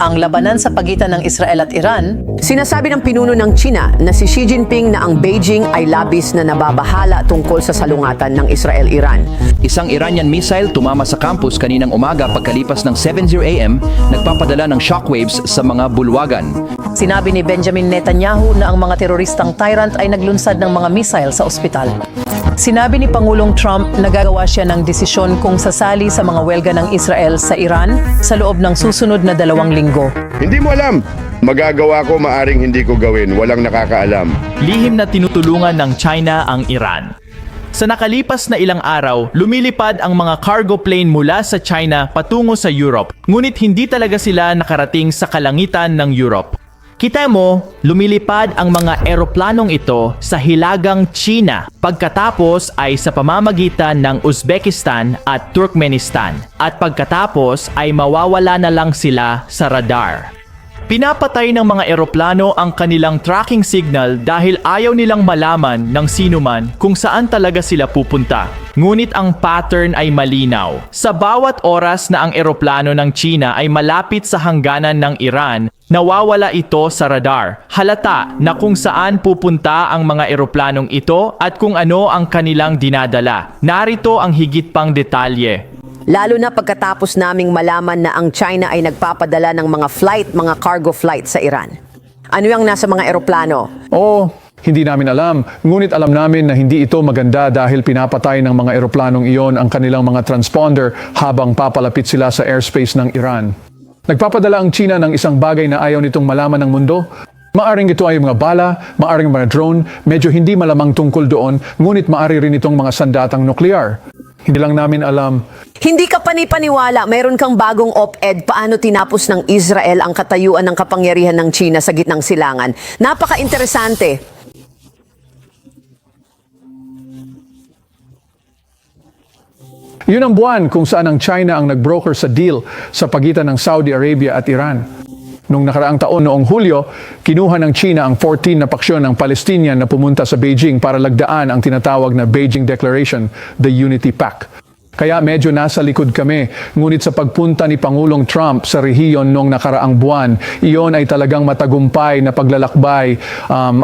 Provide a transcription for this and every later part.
Ang labanan sa pagitan ng Israel at Iran, Sinasabi ng pinuno ng China na si Xi Jinping na ang Beijing ay labis na nababahala tungkol sa salungatan ng Israel-Iran. Isang Iranian missile tumama sa campus kaninang umaga pagkalipas ng 7:00 AM, nagpapadala ng shockwaves sa mga bulwagan. sinabi ni Benjamin Netanyahu na ang mga teroristang tyrant ay naglunsad ng mga missile sa ospital. Sinabi ni Pangulong Trump na gagawa siya ng desisyon kung sasali sa mga welga ng Israel sa Iran sa loob ng susunod na 2 linggo. Hindi mo alam. Magagawa ko, maaring hindi ko gawin. Walang nakakaalam. Lihim na tinutulungan ng China ang Iran. Sa nakalipas na ilang araw, lumilipad ang mga cargo plane mula sa China patungo sa Europe. Ngunit hindi talaga sila nakarating sa kalangitan ng Europe. Kita mo, lumilipad ang mga eroplanong ito sa hilagang China pagkatapos ay sa pamamagitan ng Uzbekistan at Turkmenistan at pagkatapos ay mawawala na lang sila sa radar. Pinapatay ng mga eroplano ang kanilang tracking signal dahil ayaw nilang malaman ng sinuman kung saan talaga sila pupunta. Ngunit ang pattern ay malinaw. Sa bawat oras na ang eroplano ng China ay malapit sa hangganan ng Iran, nawawala ito sa radar. Halata na kung saan pupunta ang mga eroplanong ito at kung ano ang kanilang dinadala. Narito ang higit pang detalye. Lalo na pagkatapos naming malaman na ang China ay nagpapadala ng mga cargo flight sa Iran. Ano yung nasa mga eroplano? Hindi namin alam. Ngunit alam namin na hindi ito maganda dahil pinapatay ng mga eroplanong iyon ang kanilang mga transponder habang papalapit sila sa airspace ng Iran. Nagpapadala ang China ng isang bagay na ayaw nitong malaman ng mundo. Maaring ito ay mga bala, maaring mga drone, medyo hindi malamang tungkol doon, ngunit maari rin itong mga sandatang nuklear. Hindi lang namin alam. Hindi ka panipaniwala, mayroon kang bagong op-ed paano tinapos ng Israel ang katayuan ng kapangyarihan ng China sa gitnang silangan. Napaka-interesante. Yun ang buwan kung saan ang China ang nagbroker sa deal sa pagitan ng Saudi Arabia at Iran. Noong nakaraang taon noong Hulyo, kinuha ng China ang 14 na paksyon ng Palestinian na pumunta sa Beijing para lagdaan ang tinatawag na Beijing Declaration, the Unity Pact. Kaya medyo nasa likod kami, ngunit sa pagpunta ni Pangulong Trump sa rehiyon noong nakaraang buwan, iyon ay talagang matagumpay na paglalakbay.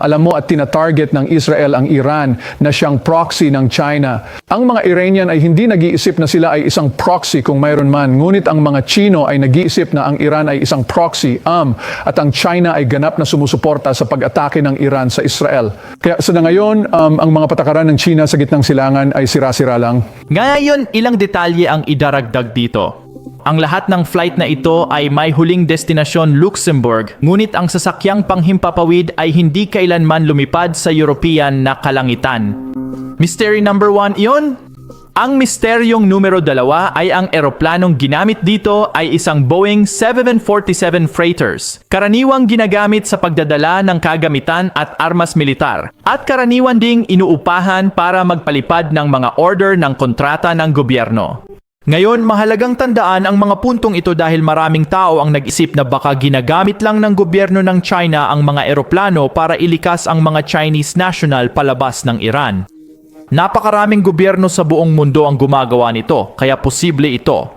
Alam mo at tinatarget ng Israel ang Iran na siyang proxy ng China. Ang mga Iranian ay hindi nag-iisip na sila ay isang proxy kung mayroon man, ngunit ang mga Chino ay nag-iisip na ang Iran ay isang proxy, at ang China ay ganap na sumusuporta sa pag-atake ng Iran sa Israel. Kaya sa ngayon, ang mga patakaran ng China sa gitnang silangan ay sira-sira lang. Ngayon, ilang detalye ang idaragdag dito. Ang lahat ng flight na ito ay may huling destinasyon Luxembourg, ngunit ang sasakyang panghimpapawid ay hindi kailanman lumipad sa European na kalangitan. Mystery number 1 iyon? Ang misteryong numero 2 ay ang eroplanong ginamit dito ay isang Boeing 747 freighters. Karaniwang ginagamit sa pagdadala ng kagamitan at armas militar at karaniwan ding inuupahan para magpalipad ng mga order ng kontrata ng gobyerno. Ngayon, mahalagang tandaan ang mga puntong ito dahil maraming tao ang nag-isip na baka ginagamit lang ng gobyerno ng China ang mga eroplano para ilikas ang mga Chinese national palabas ng Iran. Napakaraming gobyerno sa buong mundo ang gumagawa nito, kaya posible ito.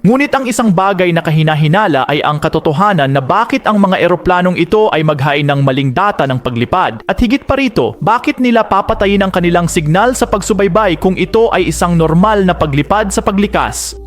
Ngunit ang isang bagay na kahinahinala ay ang katotohanan na bakit ang mga eroplanong ito ay maghain ng maling data ng paglipad. At higit pa rito, bakit nila papatayin ang kanilang signal sa pagsubaybay kung ito ay isang normal na paglipad sa paglikas?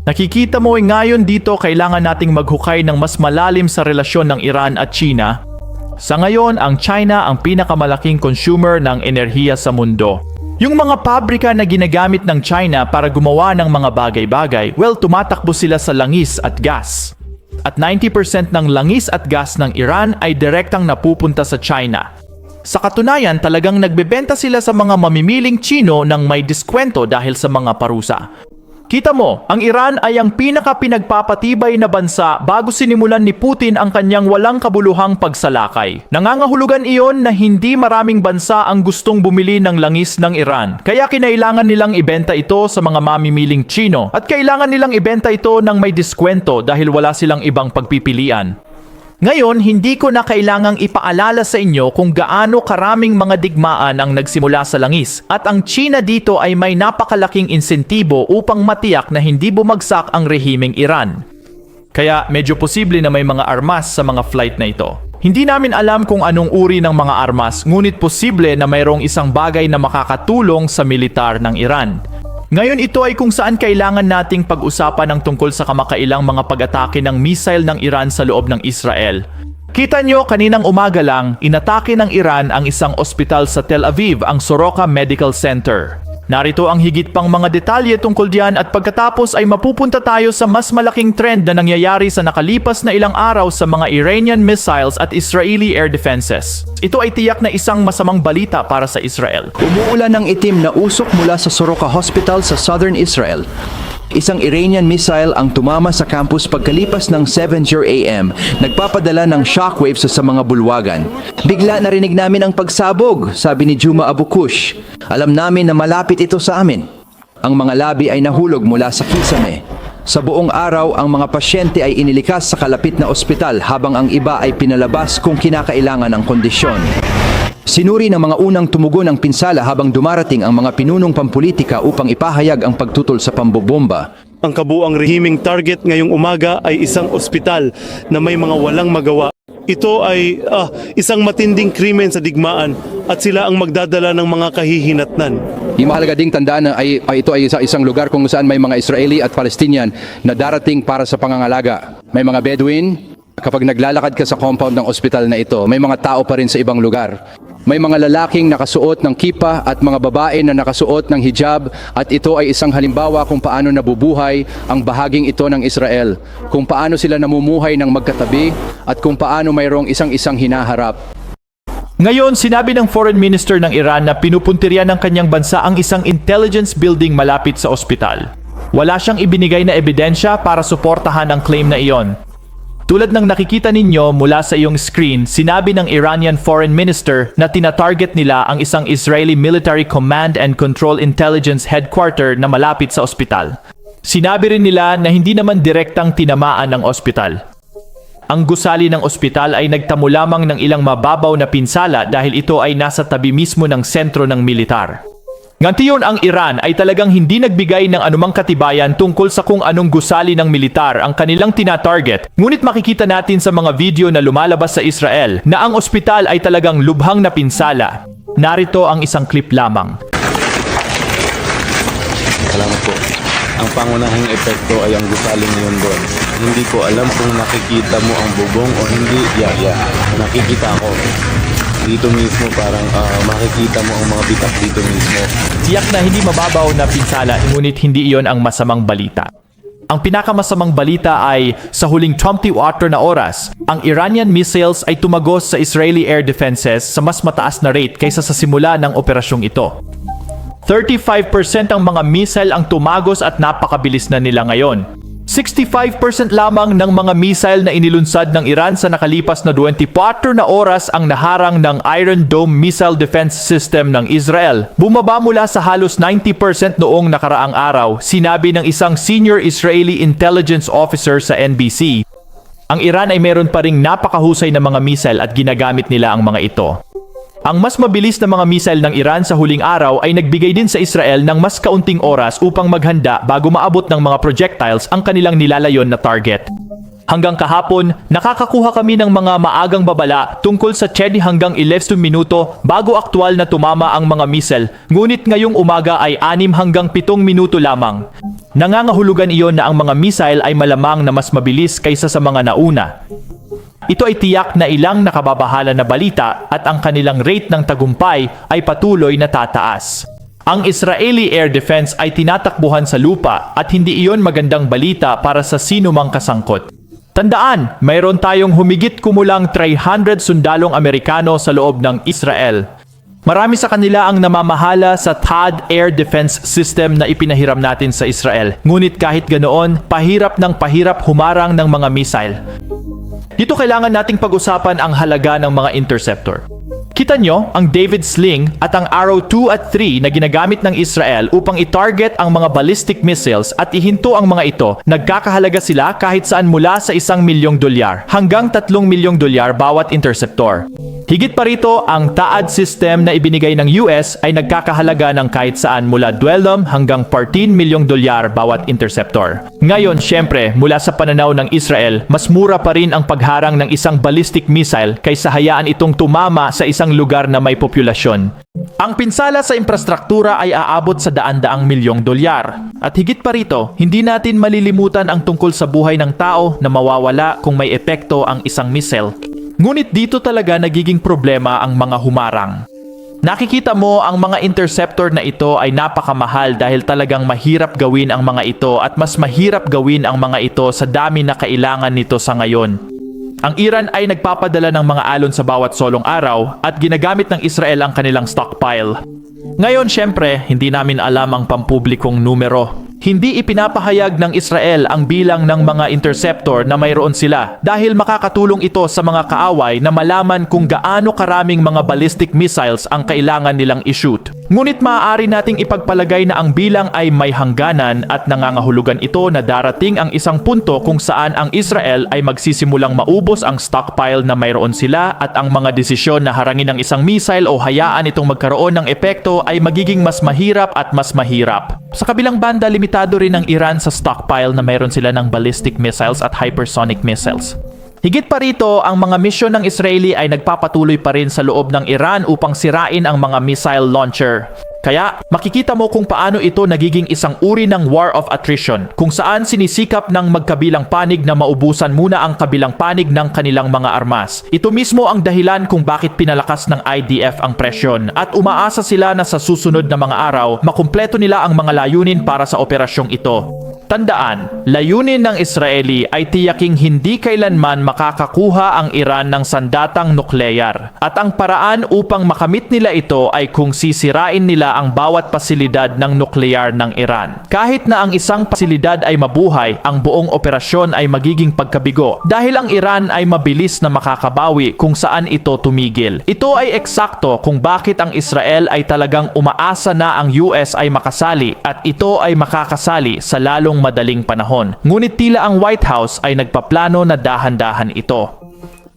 Nakikita mo ngayon dito kailangan nating maghukay ng mas malalim sa relasyon ng Iran at China. Sa ngayon, ang China ang pinakamalaking consumer ng enerhiya sa mundo. Yung mga pabrika na ginagamit ng China para gumawa ng mga bagay-bagay, tumatakbo sila sa langis at gas. At 90% ng langis at gas ng Iran ay direktang napupunta sa China. Sa katunayan, talagang nagbebenta sila sa mga mamimiling Chino ng may diskwento dahil sa mga parusa. Kita mo, ang Iran ay ang pinaka-pinagpapatibay na bansa bago sinimulan ni Putin ang kanyang walang kabuluhang pagsalakay. Nangangahulugan iyon na hindi maraming bansa ang gustong bumili ng langis ng Iran. Kaya kinailangan nilang ibenta ito sa mga mamimiling Chino at kailangan nilang ibenta ito ng may diskwento dahil wala silang ibang pagpipilian. Ngayon, hindi ko na kailangang ipaalala sa inyo kung gaano karaming mga digmaan ang nagsimula sa langis at ang China dito ay may napakalaking insentibo upang matiyak na hindi bumagsak ang rehimeng Iran. Kaya medyo posible na may mga armas sa mga flight na ito. Hindi namin alam kung anong uri ng mga armas, ngunit posible na mayroong isang bagay na makakatulong sa militar ng Iran. Ngayon ito ay kung saan kailangan nating pag-usapan ng tungkol sa kamakailang mga pag-atake ng missile ng Iran sa loob ng Israel. Kita nyo, kaninang umaga lang, inatake ng Iran ang isang ospital sa Tel Aviv, ang Soroka Medical Center. Narito ang higit pang mga detalye tungkol diyan at pagkatapos ay mapupunta tayo sa mas malaking trend na nangyayari sa nakalipas na ilang araw sa mga Iranian missiles at Israeli air defenses. Ito ay tiyak na isang masamang balita para sa Israel. Umuulan ng itim na usok mula sa Soroka Hospital sa southern Israel. Isang Iranian missile ang tumama sa campus pagkalipas ng 7:00 a.m. Nagpapadala ng shockwaves sa mga bulwagan. Bigla narinig namin ang pagsabog, sabi ni Juma Abu Kush. Alam namin na malapit ito sa amin. Ang mga labi ay nahulog mula sa kisame. Sa buong araw, ang mga pasyente ay inilikas sa kalapit na ospital habang ang iba ay pinalabas kung kinakailangan ng kondisyon. Sinuri ng mga unang tumugon ang pinsala habang dumarating ang mga pinunong pampulitika upang ipahayag ang pagtutol sa pambobomba. Ang kabuang rehimeng target ngayong umaga ay isang ospital na may mga walang magawa. Ito ay isang matinding krimen sa digmaan at sila ang magdadala ng mga kahihinatnan. Yung mahalaga ding tandaan na ito ay isang lugar kung saan may mga Israeli at Palestinian na darating para sa pangangalaga. May mga Bedouin. Kapag naglalakad ka sa compound ng ospital na ito, may mga tao pa rin sa ibang lugar. May mga lalaking nakasuot ng kipa at mga babae na nakasuot ng hijab at ito ay isang halimbawa kung paano nabubuhay ang bahaging ito ng Israel, kung paano sila namumuhay ng magkatabi at kung paano mayroong isang-isang hinaharap. Ngayon, sinabi ng Foreign Minister ng Iran na pinupuntirya ng kanyang bansa ang isang intelligence building malapit sa ospital. Wala siyang ibinigay na ebidensya para suportahan ang claim na iyon. Tulad ng nakikita ninyo mula sa iyong screen, sinabi ng Iranian Foreign Minister na tinatarget nila ang isang Israeli Military Command and Control Intelligence Headquarter na malapit sa ospital. Sinabi rin nila na hindi naman direktang tinamaan ang ospital. Ang gusali ng ospital ay nagtamo lamang ng ilang mababaw na pinsala dahil ito ay nasa tabi mismo ng sentro ng militar. Ngantiyon ang Iran ay talagang hindi nagbigay ng anumang katibayan tungkol sa kung anong gusali ng militar ang kanilang tinatarget. Ngunit makikita natin sa mga video na lumalabas sa Israel na ang ospital ay talagang lubhang na pinsala. Narito ang isang clip lamang. Salamat po. Ang pangunahing epekto ay ang gusaling ngayon doon. Hindi ko alam kung nakikita mo ang bubong o hindi. Nakikita ko. Dito mismo parang makikita mo ang mga bitak dito mismo. Tiyak na hindi mababaw na pinsala, ngunit hindi iyon ang masamang balita. Ang pinakamasamang balita ay sa huling 24 na oras, ang Iranian missiles ay tumagos sa Israeli air defenses sa mas mataas na rate kaysa sa simula ng operasyong ito. 35% ang mga missile ang tumagos at napakabilis na nila ngayon. 65% lamang ng mga missile na inilunsad ng Iran sa nakalipas na 24 na oras ang naharang ng Iron Dome missile defense system ng Israel. Bumaba mula sa halos 90% noong nakaraang araw, sinabi ng isang senior Israeli intelligence officer sa NBC. Ang Iran ay meron pa ring napakahusay na mga missile at ginagamit nila ang mga ito. Ang mas mabilis na mga missile ng Iran sa huling araw ay nagbigay din sa Israel ng mas kaunting oras upang maghanda bago maabot ng mga projectiles ang kanilang nilalayon na target. Hanggang kahapon, nakakakuha kami ng mga maagang babala tungkol sa 10 hanggang 11 minuto bago aktwal na tumama ang mga missile, ngunit ngayong umaga ay 6 hanggang 7 minuto lamang. Nangangahulugan iyon na ang mga missile ay malamang na mas mabilis kaysa sa mga nauna. Ito ay tiyak na ilang nakababahala na balita at ang kanilang rate ng tagumpay ay patuloy na tataas. Ang Israeli Air Defense ay tinatakbuhan sa lupa at hindi iyon magandang balita para sa sino mang kasangkot. Tandaan, mayroon tayong humigit kumulang 300 sundalong Amerikano sa loob ng Israel. Marami sa kanila ang namamahala sa THAAD Air Defense System na ipinahiram natin sa Israel. Ngunit kahit ganoon, pahirap ng pahirap humarang ng mga missile. Dito kailangan nating pag-usapan ang halaga ng mga interceptor. Kita nyo ang David Sling at ang Arrow 2 at 3 na ginagamit ng Israel upang i-target ang mga ballistic missiles at ihinto ang mga ito. Nagkakahalaga sila kahit saan mula sa $1 milyong hanggang $3 milyong bawat interceptor. Higit pa rito, ang THAAD system na ibinigay ng US ay nagkakahalaga ng kahit saan mula $12 hanggang $14 milyong bawat interceptor. Ngayon, syempre, mula sa pananaw ng Israel, mas mura pa rin ang pagharang ng isang ballistic missile kaysa hayaan itong tumama sa isang lugar na may populasyon. Ang pinsala sa infrastruktura ay aabot sa daan-daang milyong dolyar. At higit pa rito, hindi natin malilimutan ang tungkol sa buhay ng tao na mawawala kung may epekto ang isang missile. Ngunit dito talaga nagiging problema ang mga humarang. Nakikita mo ang mga interceptor na ito ay napakamahal dahil talagang mahirap gawin ang mga ito at mas mahirap gawin ang mga ito sa dami na kailangan nito sa ngayon. Ang Iran ay nagpapadala ng mga alon sa bawat solong araw at ginagamit ng Israel ang kanilang stockpile. Ngayon, syempre, hindi namin alam ang pampublikong numero. Hindi ipinapahayag ng Israel ang bilang ng mga interceptor na mayroon sila dahil makakatulong ito sa mga kaaway na malaman kung gaano karaming mga ballistic missiles ang kailangan nilang i-shoot. Ngunit maaari nating ipagpalagay na ang bilang ay may hangganan at nangangahulugan ito na darating ang isang punto kung saan ang Israel ay magsisimulang maubos ang stockpile na mayroon sila at ang mga desisyon na harangin ng isang missile o hayaan itong magkaroon ng epekto ay magiging mas mahirap at mas mahirap. Sa kabilang banda, limitado rin ang Iran sa stockpile na mayroon sila ng ballistic missiles at hypersonic missiles. Higit pa rito, ang mga misyon ng Israeli ay nagpapatuloy pa rin sa loob ng Iran upang sirain ang mga missile launcher. Kaya, makikita mo kung paano ito nagiging isang uri ng war of attrition, kung saan sinisikap ng magkabilang panig na maubusan muna ang kabilang panig ng kanilang mga armas. Ito mismo ang dahilan kung bakit pinalakas ng IDF ang presyon at umaasa sila na sa susunod na mga araw, makumpleto nila ang mga layunin para sa operasyong ito. Tandaan, layunin ng Israeli ay tiyaking hindi kailanman makakakuha ang Iran ng sandatang nukleyar. At ang paraan upang makamit nila ito ay kung sisirain nila ang bawat pasilidad ng nukleyar ng Iran. Kahit na ang isang pasilidad ay mabuhay, ang buong operasyon ay magiging pagkabigo dahil ang Iran ay mabilis na makakabawi kung saan ito tumigil. Ito ay eksakto kung bakit ang Israel ay talagang umaasa na ang US ay makasali at ito ay makakasali sa lalong madaling panahon. Ngunit tila ang White House ay nagpaplano na dahan-dahan ito.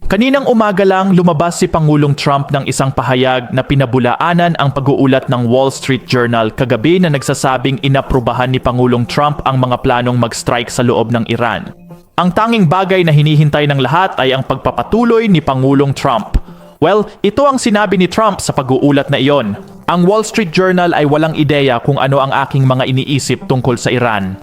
Kaninang umaga lang lumabas si Pangulong Trump ng isang pahayag na pinabulaanan ang pag-uulat ng Wall Street Journal kagabi na nagsasabing inaprubahan ni Pangulong Trump ang mga planong mag-strike sa loob ng Iran. Ang tanging bagay na hinihintay ng lahat ay ang pagpapatuloy ni Pangulong Trump. Well, ito ang sinabi ni Trump sa pag-uulat na iyon. Ang Wall Street Journal ay walang ideya kung ano ang aking mga iniisip tungkol sa Iran.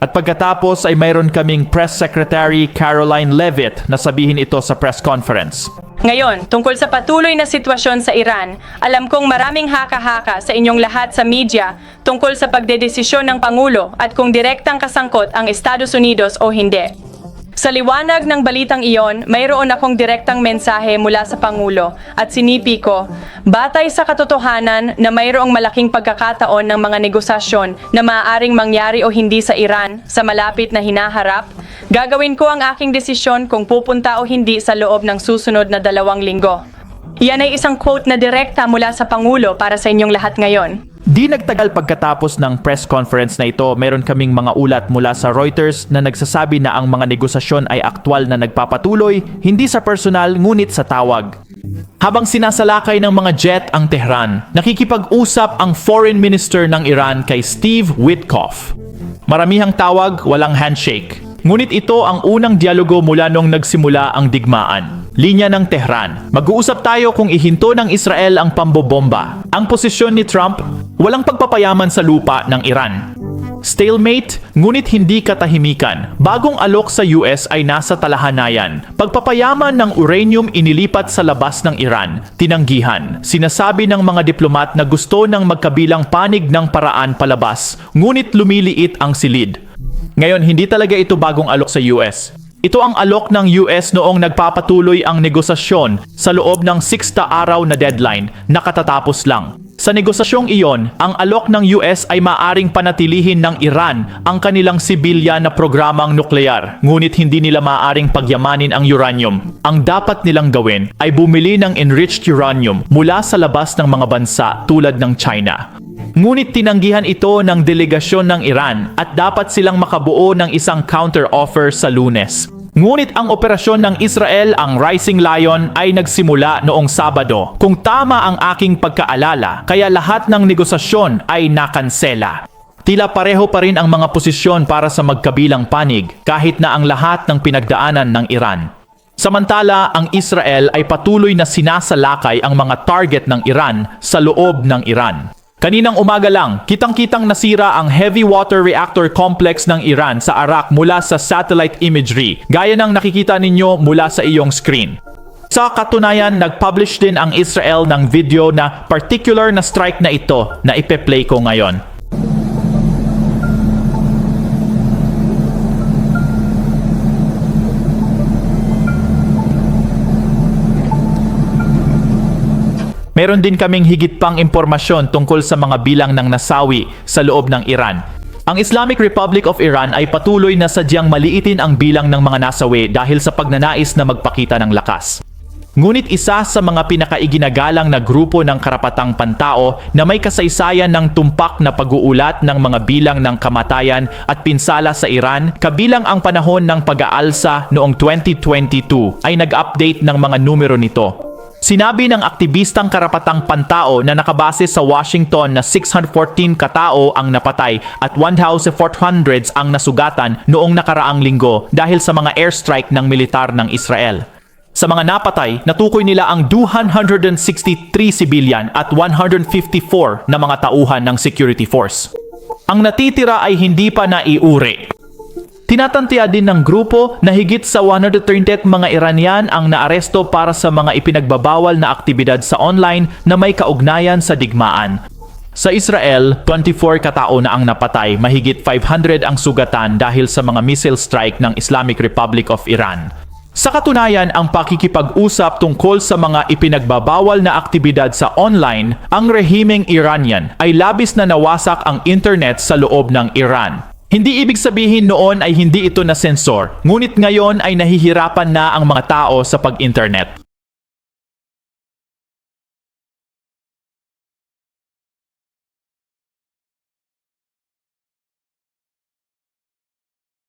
At pagkatapos ay mayroon kaming Press Secretary Caroline Leavitt na sabihin ito sa press conference. Ngayon, tungkol sa patuloy na sitwasyon sa Iran, alam kong maraming haka-haka sa inyong lahat sa media tungkol sa pagdedesisyon ng Pangulo at kung direktang kasangkot ang Estados Unidos o hindi. Sa liwanag ng balitang iyon, mayroon akong direktang mensahe mula sa Pangulo at sinipi ko, batay sa katotohanan na mayroong malaking pagkakataon ng mga negosasyon na maaaring mangyari o hindi sa Iran sa malapit na hinaharap, gagawin ko ang aking desisyon kung pupunta o hindi sa loob ng susunod na 2 linggo. Yan ay isang quote na direkta mula sa Pangulo para sa inyong lahat ngayon. Di nagtagal pagkatapos ng press conference na ito, meron kaming mga ulat mula sa Reuters na nagsasabi na ang mga negosasyon ay aktwal na nagpapatuloy, hindi sa personal ngunit sa tawag. Habang sinasalakay ng mga jet ang Tehran, nakikipag-usap ang Foreign Minister ng Iran kay Steve Witkoff. Maramihang tawag, walang handshake. Ngunit ito ang unang dialogo mula nung nagsimula ang digmaan. Linya ng Tehran. Mag-uusap tayo kung ihinto ng Israel ang pambobomba. Ang posisyon ni Trump, walang pagpapayaman sa lupa ng Iran. Stalemate, ngunit hindi katahimikan. Bagong alok sa US ay nasa talahanayan. Pagpapayaman ng uranium inilipat sa labas ng Iran. Tinanggihan. Sinasabi ng mga diplomat na gusto ng magkabilang panig ng paraan palabas. Ngunit lumiliit ang silid. Ngayon, hindi talaga ito bagong alok sa US. Ito ang alok ng US noong nagpapatuloy ang negosasyon sa loob ng 6 araw na deadline na katatapos lang. Sa negosasyong iyon, ang alok ng US ay maaring panatilihin ng Iran ang kanilang sibilyan na programang nuklear, ngunit hindi nila maaring pagyamanin ang uranium. Ang dapat nilang gawin ay bumili ng enriched uranium mula sa labas ng mga bansa tulad ng China. Ngunit tinanggihan ito ng delegasyon ng Iran at dapat silang makabuo ng isang counter-offer sa Lunes. Ngunit ang operasyon ng Israel, ang Rising Lion, ay nagsimula noong Sabado. Kung tama ang aking pagkaalala, kaya lahat ng negosasyon ay nakansela. Tila pareho pa rin ang mga posisyon para sa magkabilang panig kahit na ang lahat ng pinagdaanan ng Iran. Samantala, ang Israel ay patuloy na sinasalakay ang mga target ng Iran sa loob ng Iran. Kaninang umaga lang, kitang-kitang nasira ang heavy water reactor complex ng Iran sa Iraq mula sa satellite imagery, gaya ng nakikita ninyo mula sa iyong screen. Sa katunayan, nag-publish din ang Israel ng video na particular na strike na ito na ipe-play ko ngayon. Meron din kaming higit pang impormasyon tungkol sa mga bilang ng nasawi sa loob ng Iran. Ang Islamic Republic of Iran ay patuloy na sadyang maliitin ang bilang ng mga nasawi dahil sa pagnanais na magpakita ng lakas. Ngunit isa sa mga pinakaiginagalang na grupo ng karapatang pantao na may kasaysayan ng tumpak na pag-uulat ng mga bilang ng kamatayan at pinsala sa Iran, kabilang ang panahon ng pag-aalsa noong 2022, ay nag-update ng mga numero nito. Sinabi ng aktivistang karapatang pantao na nakabase sa Washington na 614 katao ang napatay at 1,400 ang nasugatan noong nakaraang linggo dahil sa mga airstrike ng militar ng Israel. Sa mga napatay, natukoy nila ang 263 sibilyan at 154 na mga tauhan ng security force. Ang natitira ay hindi pa naiuri. Tinatantiya din ng grupo na higit sa 130 mga Iranian ang naaresto para sa mga ipinagbabawal na aktibidad sa online na may kaugnayan sa digmaan. Sa Israel, 24 katao na ang napatay, mahigit 500 ang sugatan dahil sa mga missile strike ng Islamic Republic of Iran. Sa katunayan, ang pakikipag-usap tungkol sa mga ipinagbabawal na aktibidad sa online, ang rehimeng Iranian ay labis na nawasak ang internet sa loob ng Iran. Hindi ibig sabihin noon ay hindi ito na-sensor, ngunit ngayon ay nahihirapan na ang mga tao sa pag-internet.